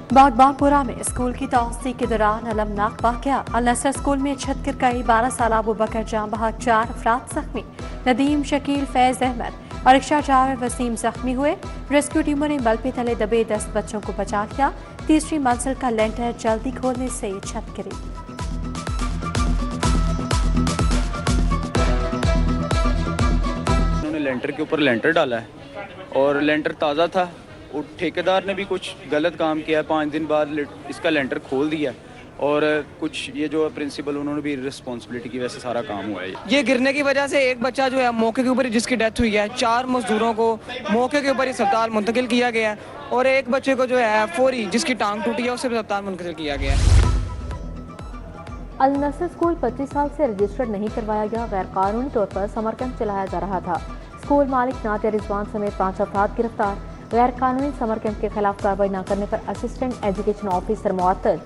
बागबानपुरा में स्कूल की तोसी के दौरान अलमनाक वाकया। अल नसर स्कूल में छत गिर गई, 12 साल अबू बकर जाम बहक, 4 अफराद जख्मी। नदीम, शकील, फैज अहमद और रिक्शा ड्राइवर वसीम जख्मी हुए। रेस्क्यू टीमों ने बल पे तले दबे 10 बच्चों को बचा लिया। तीसरी मंजिल का लेंटर जल्दी खोलने से छत गिरी। उन्होंने लेंटर के ऊपर लेंटर डाला है और लेंटर ताज़ा था और ठेकेदार ने भी कुछ गलत काम किया है। 5 दिन बाद इसका लेंटर खोल दिया और कुछ ये जो प्रिंसिपल उन्होंने भी रिस्पॉन्सिबिलिटी की वजह से सारा काम हुआ है। ये गिरने की वजह से एक बच्चा जो है मौके के ऊपर ही जिसकी डेथ हुई है, 4 मजदूरों को मौके के ऊपर ही अस्पताल मुंतकिल किया गया है और एक बच्चे को जो है फौरी जिसकी टांग टूटी है उसे भी अस्पताल मुंतकिल किया गया है। अल नसर स्कूल 25 साल से रजिस्टर्ड नहीं करवाया गया, गैर कानूनी तौर पर समर कैंप चलाया जा रहा था। स्कूल मालिक नादिया रिजवान समेत 5 अफराद गिरफ्तार। गैर कानूनी समर कैंप के खिलाफ कार्रवाई न करने पर असिस्टेंट एजुकेशन ऑफिसर मुअत्तल,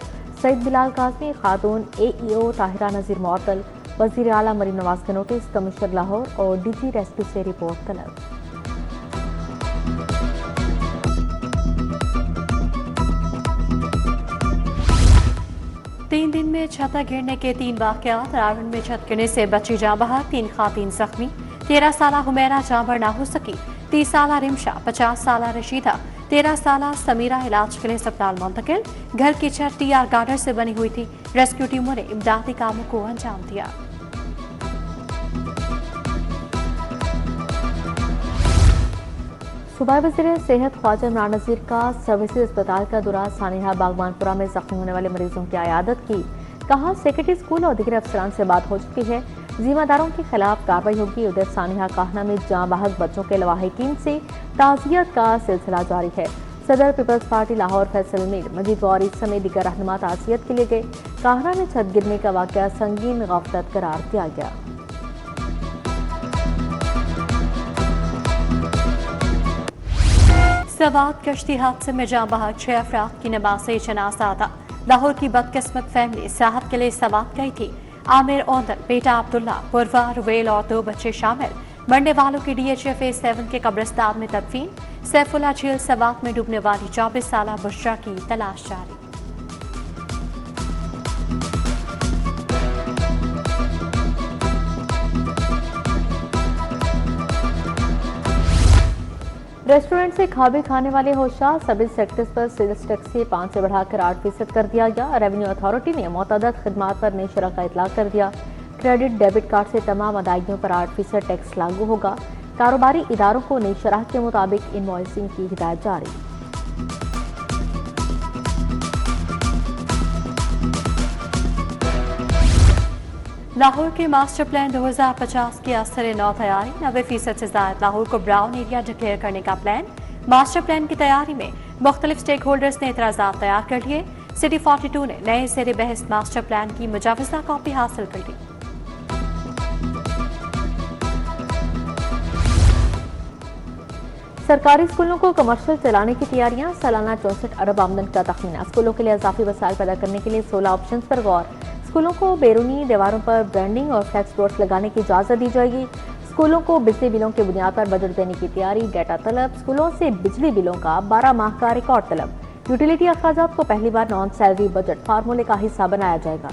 सईद बिलाल काज़मी, खातून AEO ताहिरा नज़ीर मुअत्तल, वज़ीर आला मरीम नवाज का नोटिस, कमिश्नर लाहौर और DG रेस्क्यू से रिपोर्ट तलब। तीन दिन में छत गिरने के 3 वाकयात। रावण में छत गिरने से बच्ची जाँ बहक, 3 खातीन जख्मी। 13 साल हुमैरा जाँबर ना हो सकी। 30 साल रिमशा, 50 साल रशीदा, 13 साल समीरा इलाज के लिए अस्पताल मुंतकिल। घर की छत TR गार्डर से बनी हुई थी। रेस्क्यू टीमों ने इमदादी कामों को अंजाम दिया। सूबाई वज़ीर सेहत ख्वाजा इमरान नज़ीर का सर्विसेज अस्पताल का दौरा। सानिहा बागबानपुरा में जख्मी होने वाले मरीजों की आयादत की। कहा सेक्रेटरी स्कूल और दीगर अफसरान से बात हो चुकी है, जिम्मेदारों के खिलाफ कार्रवाई होगी। उधर सानिहा काहना में जाँ बहक बच्चों के लवाहिकीन से ताज़ियत का सिलसिला जारी है। सदर पीपल्स पार्टी लाहौर फैसल मीर मजीद वारिस समेत दीगर रहनुमा ताज़ियत के लिए गए। काहना में छत गिरने का वाक़या संगीन गफलत करार दिया गया। सवात कश्ती हादसे में जाँ बहक, 6 अफराद की नमाज़ जनाज़ा अदा। लाहौर की बदकिस्मत फैमिली सेहत के लिए सवात गई थी। आमिर औंदल, बेटा अब्दुल्ला, पुरवा, रुवेल और 2 बच्चे शामिल। मरने वालों की DHF 7 के कब्रिस्तान में तदफीन। सैफुल्ला झील सवात में डूबने वाली 24 साल बुशरा की तलाश जारी। रेस्टोरेंट से खाबे खाने वाले होशियार सब सेक्टर्स पर सेल्स टैक्स से 5 से बढ़ाकर 8% कर दिया गया। रेवेन्यू अथॉरिटी ने मुतअद्दिद खिदमात पर नई शरह का इतलाक कर दिया। क्रेडिट डेबिट कार्ड से तमाम अदायगियों पर 8% टैक्स लागू होगा। कारोबारी इदारों को नई शरह के मुताबिक इनवॉइसिंग की हिदायत जारी। लाहौर के मास्टर प्लान 2050 की असर नौ तैयारी। 90% से ज्यादा लाहौर को ब्राउन एरिया डिक्लेयर करने का प्लान। मास्टर प्लान की तैयारी में मुख्तलिफ स्टेक होल्डर्स ने एतराज़ात तैयार कर लिए। सिटी 42 ने नए सिरे बहस मास्टर प्लान की मुजाविजा कॉपी हासिल कर ली। सरकारी स्कूलों को कमर्शियल चलाने की तैयारियां। सालाना 64 अरब आमदन का तखमीना। स्कूलों के लिए इजाफी वसाइल पैदा करने के लिए 16 ऑप्शन पर गौर। स्कूलों को बैरूनी दीवारों पर ब्रांडिंग और फ्लैक्स बोर्ड्स लगाने की इजाजत दी जाएगी। स्कूलों को बिजली बिलों की बुनियाद पर बजट देने की तैयारी। डेटा तलब। स्कूलों से बिजली बिलों का 12 माह का रिकॉर्ड तलब। यूटिलिटी अखराजात को पहली बार नॉन सैलरी बजट फार्मूले का हिस्सा बनाया जाएगा।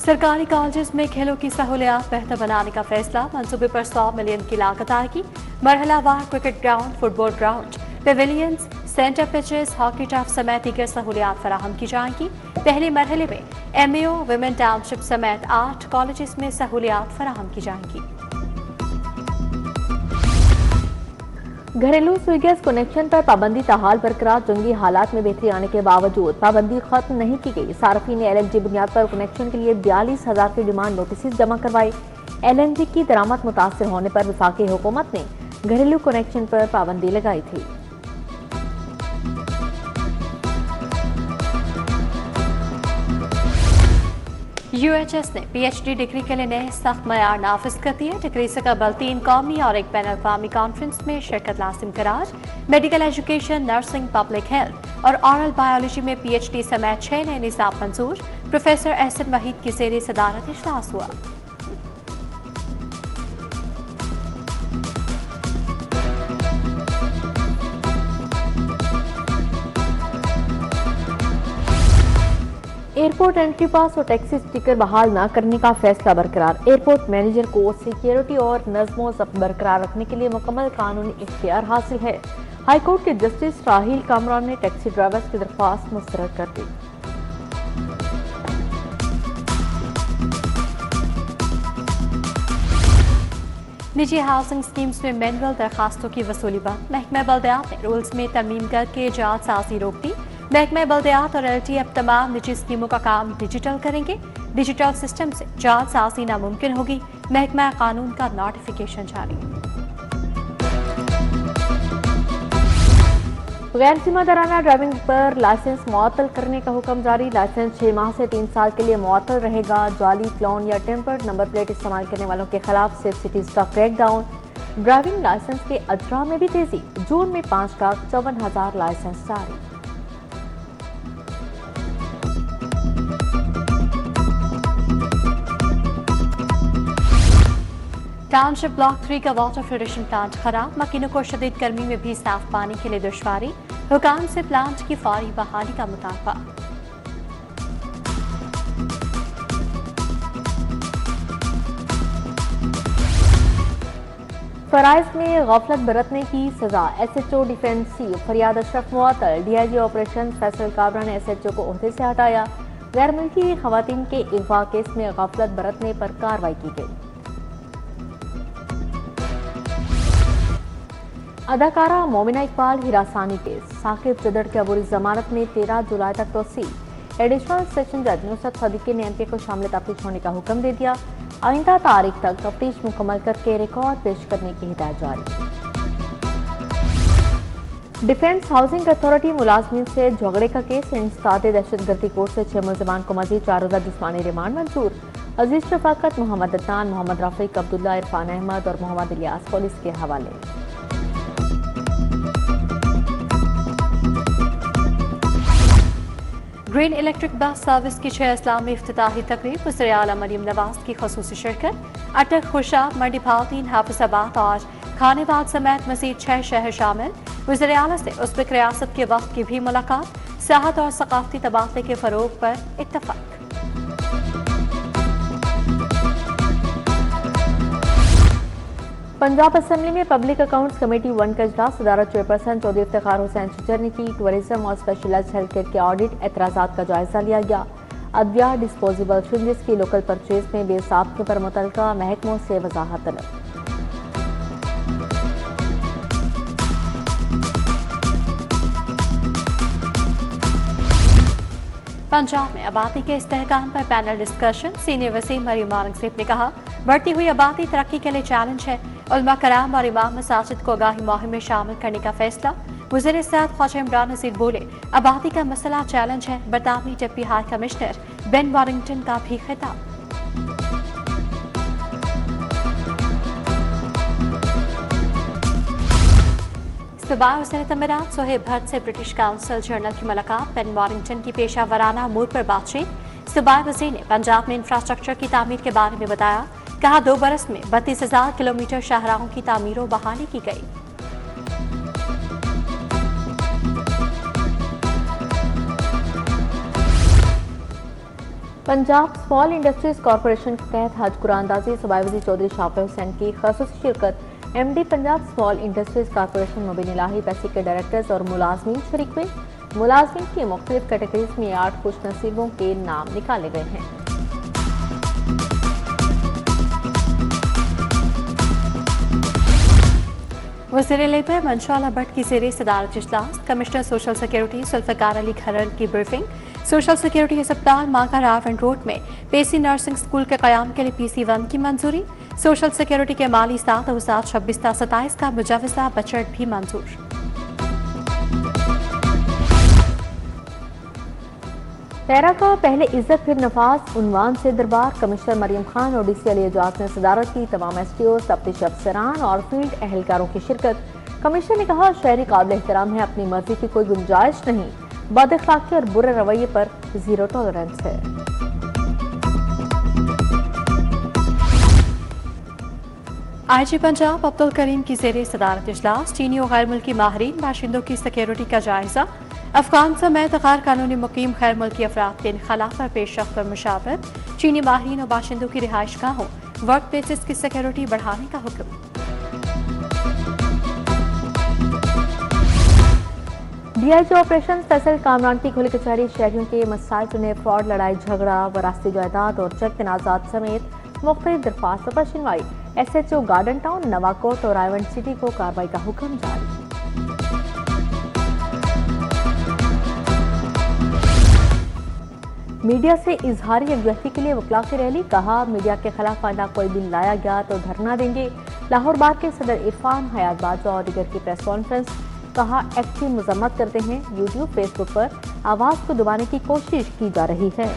सरकारी कॉलेज में खेलों की सहूलियात बेहतर बनाने का फैसला। मंसूबे पर 100 मिलियन की लागत आएगी। मरहलावार cricket ground, football ground, pavilions, centre pitches, hockey turf समेत दीगर सहूलियात फराहम की जाएंगी। पहले मरहले में MAO, विमेन टाउनशिप समेत 8 कॉलेज में सहूलियात फराहम की जाएंगी। घरेलू सुई गैस कनेक्शन पर पाबंदी ताहाल बरकरार। जंगी हालात में बेहतरी आने के बावजूद पाबंदी खत्म नहीं की गई। सार्फिन ने LNG बुनियाद पर कनेक्शन के लिए 42,000 की डिमांड नोटिस जमा करवाए। LNG की दरामद मुतासर होने पर वफाकी हुकूमत ने घरेलू कनेक्शन पर पाबंदी लगाई थी। UHS ने PhD डिग्री के लिए नए सख्त मयार नाफिज कर दिए। डिग्री से कबल 3 कौमी और 1 बैन अवी कॉन्फ्रेंस में शिरकत लाजिम करार। Medical education, nursing, public health और ऑरल बायोलॉजी में PhD समेत 6 नए निज़ाम मंजूर। प्रोफेसर एहसन वहीद की ज़ेर सदारत इजलास हुआ। एयरपोर्ट एंट्री पास और टैक्सी स्टिकर बहाल न करने का फैसला बरकरार। एयरपोर्ट मैनेजर को सिक्योरिटी और नज़्मो ज़ब्त बरकरार रखने के लिए मुकम्मल कानूनी इख्तियार हासिल है। हाईकोर्ट के जस्टिस राहील कामरान ने टैक्सी ड्राइवर्स की दरख्वास्त मुस्तरद कर दी। निजी हाउसिंग स्कीम्स में मैनुअल दरखास्तों की वसूली बंद। महकमा बल्दियात ने रूल्स में तरमीम करके जालसाजी रोक दी। महकमा बल्दियात और LT अब तमाम निजी स्कीमों का काम डिजिटल करेंगे। डिजिटल सिस्टम से जालसाजी नामुमकिन होगी। महकमा कानून का नोटिफिकेशन जारी। गैर जिम्मेदाराना ड्राइविंग पर लाइसेंस मुअत्तल करने का हुक्म जारी। लाइसेंस 6 माह से 3 साल के लिए मुअत्तल रहेगा। जाली, क्लोन या टेम्पर्ड नंबर प्लेट इस्तेमाल करने वालों के खिलाफ सेफ सिटीज का क्रैकडाउन। ड्राइविंग लाइसेंस के अजरा में भी तेजी। जून में 5,54,000 लाइसेंस जारी। टाउनशिप ब्लॉक 3 का वाटर फ्लोरेशन प्लांट खराब। मकीनों को शदीद गर्मी में भी साफ पानी के लिए दुश्वारी। हुकाम से प्लांट की फौरी बहाली का मुतालबा। फराइज में गफलत बरतने की सजा। SHO डिफेंसिव फरियाद अशरफ मुअत्तल। DIG ऑपरेशन फैसल काबरा ने SHO को ओहदे से हटाया। गैर मुल्की खवातीन के अगवा केस में गफलत बरतने पर कार्रवाई की गई। अदाकारा मोमिना इकबाल हिरासानी केस। साकिब जदड़ के अबूरी जमानत में 13 जुलाई तक तोसी। एडिशनल सेशन जज नुसरत सदीकी ने MK को शामिल तफ्तीश होने का हुक्म दे दिया। आइंदा तारीख तक तफ्तीश मुकम्मल करके रिकॉर्ड पेश करने की हिदायत जारी। डिफेंस हाउसिंग अथॉरिटी मुलाजमीन से झगड़े का केस। इंसदाद दहशतगर्दी कोर्ट से 6 मुलजमान को मजीद 4 रोजा जिस्मानी रिमांड मंजूर। अजीज शफाकत, मोहम्मद अदनान, मोहम्मद रफीक, अब्दुल्ला, इरफान अहमद और मोहम्मद इलियास पुलिस के हवाले। ग्रीन इलेक्ट्रिक बस सर्विस की 6 अजला में इफ्तिताही तकरीब। वज़ीर आला मरीम नवाज की ख़ुसूसी शिरकत। अटक, खुशाब, मंडी भावतीन, हाफिजाबाद और खानेबाग समेत मज़ीद 6 शहर शामिल। वज़ीर आला से उज़्बेक रियासत के वक्त की भी मुलाकात। सियाहत और सकाफती तबादले के फ़रोग पर इत्तफ़ाक़। पंजाब असेंबली में पब्लिक अकाउंट्स कमेटी 1 का इजलास। सदारत चेयरपर्सन चौधरी इफ्तिखार हुसैन चिचर ने की। टूरिज्म और स्पेशलाइज्ड हेल्थ केयर के ऑडिट एतराज़ात का जायजा लिया गया। अद्विया डिस्पोजेबल सिरिंजेस की लोकल परचेज में बेसाख्ती पर मुतल्लिका महकमों से वजाहत तलब। पंजाब में आबादी के इस्तेहकाम पर पैनल डिस्कशन। सीनियर वज़ीर मरियम औरंगज़ेब ने कहा, बढ़ती हुई आबादी तरक्की के लिए चैलेंज है। उलमा कराम और इमाम मसाजिद को आगाही मुहिम में शामिल करने का फैसला। वज़ीर सेहत ख्वाजा इमरान नज़ीर बोले, आबादी का मसला चैलेंज है। बरतानवी deputy high commissioner Ben Warrington का भी खिताब। सूबाई वज़ीर तमीरात सोहेब भट्ट से ब्रिटिश काउंसिल जनरल की मुलाकात। बेन वारिंगटन की पेशा वराना मूड पर बातचीत। सूबाई वज़ीर ने पंजाब में इंफ्रास्ट्रक्चर की तामीर के बारे में बताया। कहा, 2 बरस में 32,000 किलोमीटर शाहराहों की तामीर व बहाली की गई। पंजाब स्मॉल इंडस्ट्रीज कॉरपोरेशन के तहत हज कुरानदाजी। सूबाई वज़ीर चौधरी शाफिर हुसैन की ख़ुसूसी शिरकत। MD Punjab small industries corporation Mubeen Ilahi, पैसे के डायरेक्टर्स और मुलाजमीन शरीक हुए। मुलाजमीन की मुख्तलिफ कैटेगरीज में 8 खुश नसीबों के नाम निकाले गए हैं। वज़ीर लेबर मंशा भट्ट की ज़ेरे सदारत इजलास। Commissioner social security Zulfiqar Ali Kharar की ब्रीफिंग। सोशल सिक्योरिटी अस्पताल मांगा रावण रोड में पेसी नर्सिंग स्कूल के क़याम के लिए PC1 की मंजूरी। सोशल सिक्योरिटी के माली साल 2026-27 का मुजवज़ा बजट भी मंजूर। पैरा का पहले इज्जत फिर नफाज उन्वान से दरबार। कमिश्नर मरियम खान और DC अली एजाज ने सदारत की। तमाम STO, तफ्तीश अफसरान और फील्ड अहलकारों की शिरकत। कमिश्नर ने कहा, शहरी काबिल एहतराम है, अपनी मर्जी की कोई गुंजाइश नहीं। बदअखलाकी और बुरे रवैये पर 0 टॉलरेंस है। IG पंजाब अब्दुल करीम की ज़ेरे सदारत इजलास। चीनी और गैर मुल्की माहिरीन बाशिंदों की सिक्योरिटी का जायजा। अफगान समेत गैर कानूनी मुकीम खैर मुल्की अफराद के इनखला पर पेश रफ्त पर मुशावरत, चीनी माहिरीन और बाशिंदों की रिहाइश गाहों वर्क प्लेसेस की सिक्योरिटी बढ़ाने का हुक्म। डीआईजी ऑपरेशन फैसल कामरान की खुली कचहरी शहरियों के मसाइल सुने, फ्रॉड, लड़ाई झगड़ा, वरासती जायदाद और चेक तनाज़ात समेत मुख्तलिफ दरख्वास्तों पर सुनवाई। SHO गार्डन टाउन, नवाकोट और रायवंड सिटी को कार्रवाई का हुक्म जारी। मीडिया से इजहारी यकजहती के लिए वकला की रैली, कहा मीडिया के खिलाफ आइंदा कोई बिल लाया गया तो धरना देंगे। लाहौर बार के सदर इरफान हयात बाजवा और दीगर की प्रेस कॉन्फ्रेंस, कहा एक्ट की मजम्मत करते हैं। यूट्यूब, फेसबुक पर आवाज को दबाने की कोशिश की जा रही है।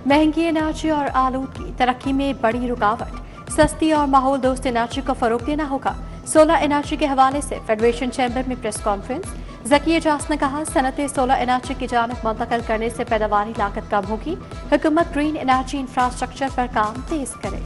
महंगी एनर्जी और आलूदगी तरक्की में बड़ी रुकावट, सस्ती और माहौल दोस्त एनर्जी को फरोग देना होगा। सोलर एनर्जी के हवाले से फेडरेशन चैम्बर में प्रेस कॉन्फ्रेंस, ज़की एजाज ने कहा सनतें सोलर एनर्जी की जानब मुंतकिल करने से पैदावारी लागत कम होगी। हुकूमत ग्रीन एनर्जी इंफ्रास्ट्रक्चर पर काम तेज करे।